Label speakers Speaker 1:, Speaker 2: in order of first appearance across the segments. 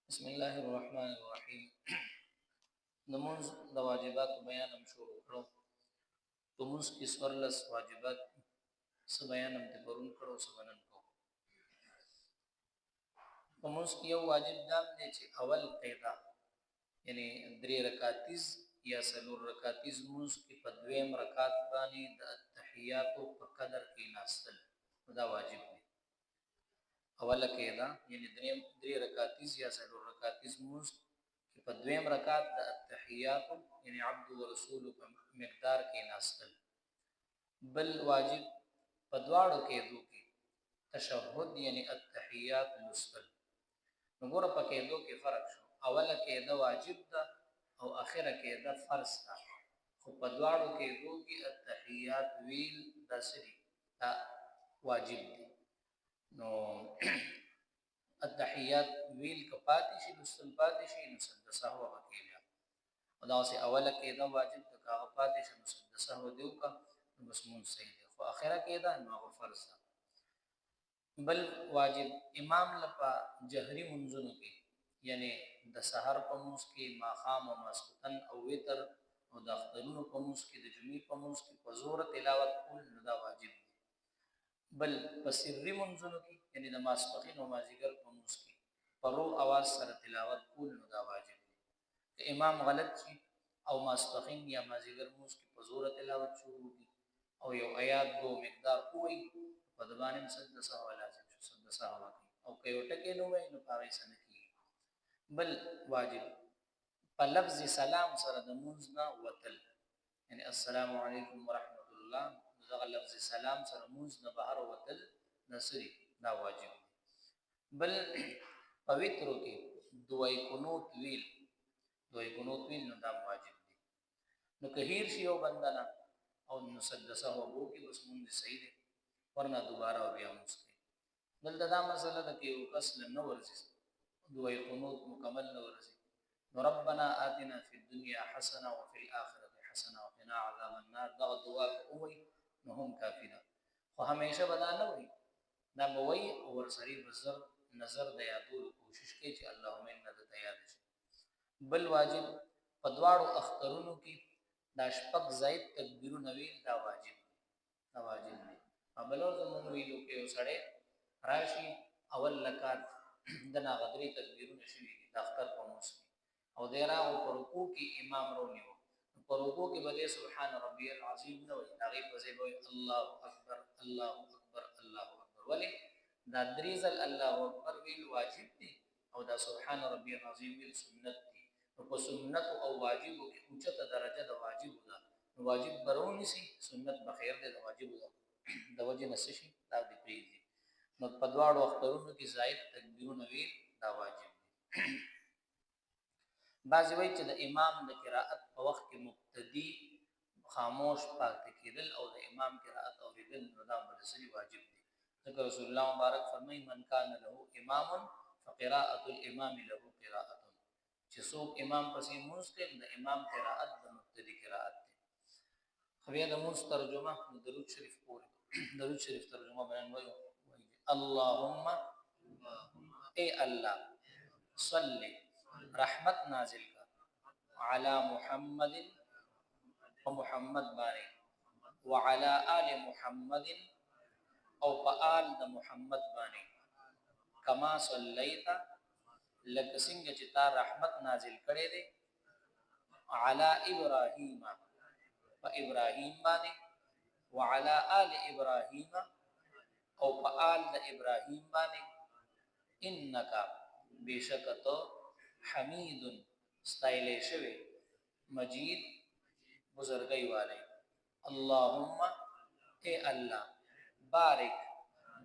Speaker 1: بسم الله الرحمن الرحیم. نمونز د واجبات بیان هم شروع کړو. په موږ کې څوارلس واجبات څه بیان هم ته پرون کړو څه بنن کو. په موږ کې یو واجب دا دی چې اول قاعده یعنی درې رکعاتیز یا څلور رکعاتیز موږ کې په دویم رکعات باندې د التحیات په قدر کې ناستل دا واجب دی. اوله قاعده یعنی درې رکعاتیز یا څلور رکعاتیز موږ په دویم رکعت د التحیات یعنی عبد ورسول په مقدار کې ناستل. بل واجب په دواړو قاعدو کې تشهود یعنی التحیات لوستل. نو ګوره په قاعدو کې فرق شو. اوله قاعده واجب ده او اخره قاعده فرض ده. خو په دواړو قاعدو کې التحیات ویل داسري دا واجب دي. نو التحیات ویل کپاتې شي لوستل پاتې شي نو سد سهو وکیل او دا سه اوله قاعده واجب ده کا پاتې شي نو سد سهو دیو کا بس مون صحیح ده. خو اخره قاعده نو فرض ده. بل واجب امام لپا جهري منځونو کې یعنی د سحر په منځ کې ماقام او مسکن او وتر او د اخترونو په منځ کې د جمعې په منځ کې په زور تلاوت کول نو دا واجب دی. بل په سری منځونو کې یعنی د ماسپخین او مازیګر په منځ کې پرو आवाज سره تلاوت کول نو دا واجب دی. که امام غلط شي او ماسپخین یا مازیګر منځ کې په زور تلاوت شروع دي او یو آیات دو مقدار کوی په دبانې مسد سهو لازم شو سد سهو او که یو ټکی نو وای نو پاره سن کی. بل واجب په لفظ سلام سره د منځ نه وتل یعنی السلام علیکم ورحمت الله دغه لفظ سلام سره منځ نه بهر وتل نصری دا واجب دی. بل پویترو کې دوای قنوت ویل نو دا واجب دی. نو که هیر شي او بندنا او مسدسه وو کې بس مونږ صحیح دی ورنه دوباره بیا مسکی. دلته دا مسله ده کې او کس نه ورزي دوای قنوت مکمل نه ورزي. نو ربنا آتنا فی الدنيا حسنه وفي الاخره حسنه وقنا عذاب النار دا دعا کوي نو هم کافی ده. خو همیشه بدا نه وي دا بوي او ورسري بزر نظر د یادولو کوشش کوي چې اللهم انك تیاد شي. بل واجب په دواړو اخترونو کې دا شپږ زائد تکبیرونه ویل دا واجب دی. بلور زمون ویلو کې وسړې راشي اول لکات د ناغدري تکبیرونه شوي د اختر په موسم او دیرا او پرکو کې امام رونیو پرکو کې بده سبحان ربي العظیم نو هغه په ځای وي الله اکبر الله اکبر الله اکبر ولی دا دریزل الله اکبر ویل واجب دي او دا سبحان ربي العظیم ویل سنت دي. په سنت او واجب کې اوچته درجه د واجب ده. واجب برونی سي سنت بخیر ده د واجب ده د وجه نسشي دا دی پریدي. نو په دواړو اخترونو کې زائد تکبیرونه ویل دا واجب دي. بعضی وایي چې د امام د قرائت په وخت کې مقتدی خاموش پاتې کېدل او د امام قرائت اوریدل نو دا مرسلي واجب دي. ذکر رسول الله مبارک فرمایي من کان له امام فقراءه الامام له قراءه چې څوک امام پسې مونږ کوي د امام قرائت د مقتدی قرائت دي. خو بیا د مونږ ترجمه درود شریف پورې درود شریف ترجمه بیان وایو اللهم اے الله صلی رحمت نازل کا علی محمد و محمد باندې وعلى آل محمد او فآل د محمد باندې کما صلیت لک څنګه چې تا رحمت نازل کړي دي علی ابراهیم په ابراهیم باندې وعلى آل ابراهیم او فآل د ابراهیم باندې انک بشکتو حمید استایل شوی مجید بزرگی والے. اللهم اے اللہ بارک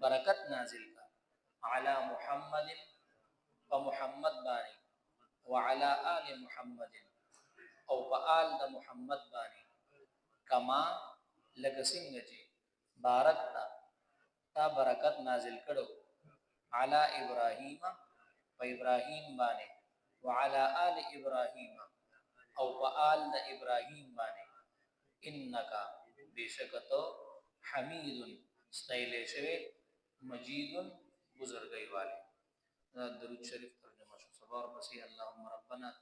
Speaker 1: برکت نازل کا علی محمد و محمد بانی وعلى آل محمد او فآل د محمد بانی کما لگسنگ جی بارکتا تا برکت نازل کړو علی ابراهیم و ابراهیم باندې وعلى آل ابراهیم او فآل د ابراهیم باندې انک بشکتو حمید استایل شوی مجید بزرگی والے. درود شریف ترجمه شو. ور پسې اللهم ربنا